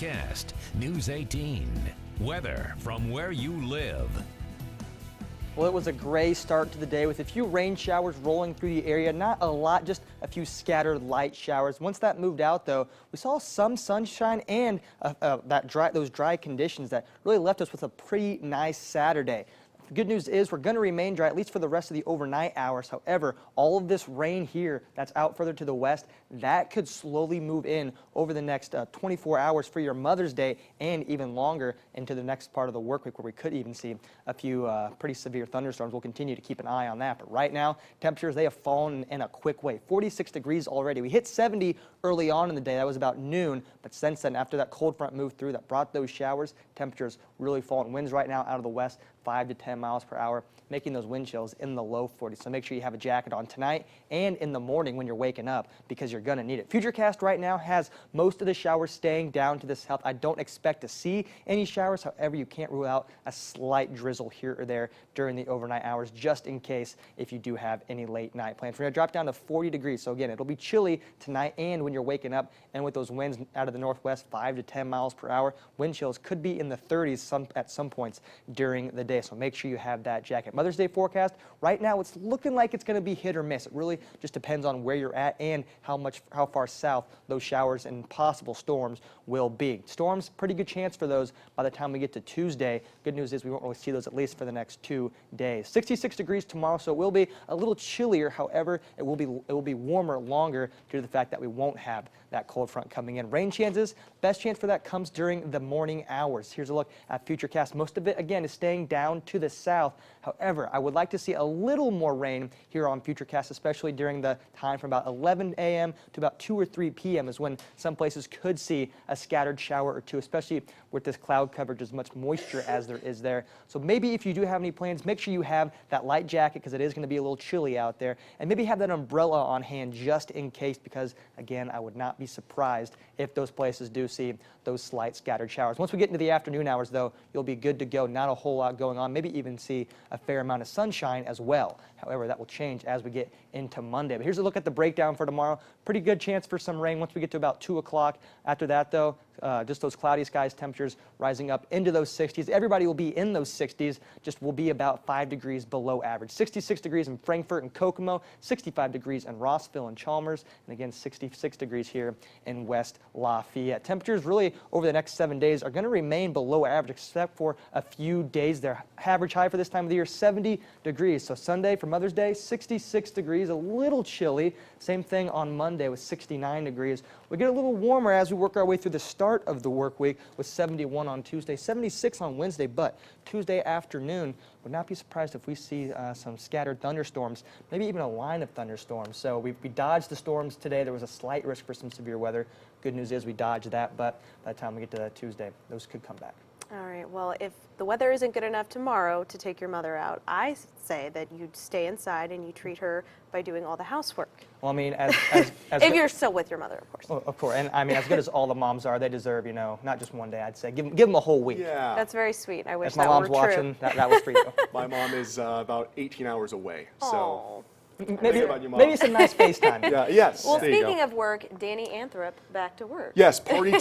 Forecast, News 18. Weather from where you live. Well, it was a gray start to the day with a few rain showers rolling through the area. Not a lot, just a few scattered light showers. Once that moved out, though, we saw some sunshine and those dry conditions that really left us with a pretty nice Saturday. The good news is we're going to remain dry, at least for the rest of the overnight hours. However, all of this rain here that's out further to the west, that could slowly move in over the next 24 hours for your Mother's Day and even longer into the next part of the work week where we could even see a few pretty severe thunderstorms. We'll continue to keep an eye on that. But right now, temperatures, they have fallen in a quick way. 46 degrees already. We hit 70 early on in the day. That was about noon. But since then, after that cold front moved through that brought those showers, temperatures really fallen. Winds right now out of the west, 5 to 10 miles per hour, making those wind chills in the low 40s. So make sure you have a jacket on tonight and in the morning when you're waking up because you're going to need it. Futurecast right now has most of the showers staying down to the south. I don't expect to see any showers. However, you can't rule out a slight drizzle here or there during the overnight hours just in case if you do have any late night plans. We're going to drop down to 40 degrees. So again, it'll be chilly tonight and when you're waking up, and with those winds out of the northwest, 5 to 10 miles per hour, wind chills could be in the 30s at some points during the day. So make sure you have that jacket. Mother's Day forecast, right now it's looking like it's going to be hit or miss. It really just depends on where you're at and how far south those showers and possible storms will be. Storms, pretty good chance for those by the time we get to Tuesday. Good news is we won't really see those at least for the next 2 days. 66 degrees tomorrow, so it will be a little chillier. However, it will be warmer longer due to the fact that we won't have that cold front coming in. Rain chances, best chance for that comes during the morning hours. Here's a look at Futurecast. Most of it, again, is staying down to the south. However, I would like to see a little more rain here on Futurecast, especially during the time from about 11 a.m. to about 2 or 3 p.m. is when some places could see a scattered shower or two, especially with this cloud coverage, as much moisture as there is there. So maybe if you do have any plans, make sure you have that light jacket because it is going to be a little chilly out there, and maybe have that umbrella on hand just in case because, again, I would not be surprised if those places do see those slight scattered showers. Once we get into the afternoon hours, though, you'll be good to go. Not a whole lot going on. Maybe even see a fair amount of sunshine as well. However, that will change as we get into Monday. But here's a look at the breakdown for tomorrow. Pretty good chance for some rain once we get to about 2 o'clock. After that, though, just those cloudy skies, temperatures rising up into those 60s. Everybody will be in those 60s, just will be about 5 degrees below average. 66 degrees in Frankfort and Kokomo, 65 degrees in Rossville and Chalmers, and again 66 degrees here in West Lafayette. Temperatures really over the next 7 days are going to remain below average except for a few days. Their average high for this time of the year, 70 degrees. So Sunday for Mother's Day, 66 degrees, a little chilly. Same thing on Monday with 69 degrees. We get a little warmer as we work our way through the start of the work week with 71 on Tuesday, 76 on Wednesday, but Tuesday afternoon, would not be surprised if we see some scattered thunderstorms, maybe even a line of thunderstorms. So we dodged the storms today. There was a slight risk for some severe weather. Good news is we dodged that, but by the time we get to Tuesday, those could come back. All right, well, if the weather isn't good enough tomorrow to take your mother out, I say that you stay inside and you treat her by doing all the housework. Well, I mean, as if you're still with your mother, of course. Well, of course, and I mean, as good as all the moms are, they deserve, you know, not just one day, I'd say. Give them a whole week. Yeah. That's very sweet. I wish if my that mom's were watching, true. that was for you. My mom is about 18 hours away, so Maybe some nice FaceTime. yeah, yes. Well, there you go. speaking of work, Danny Anthrop back to work. Yes, party time.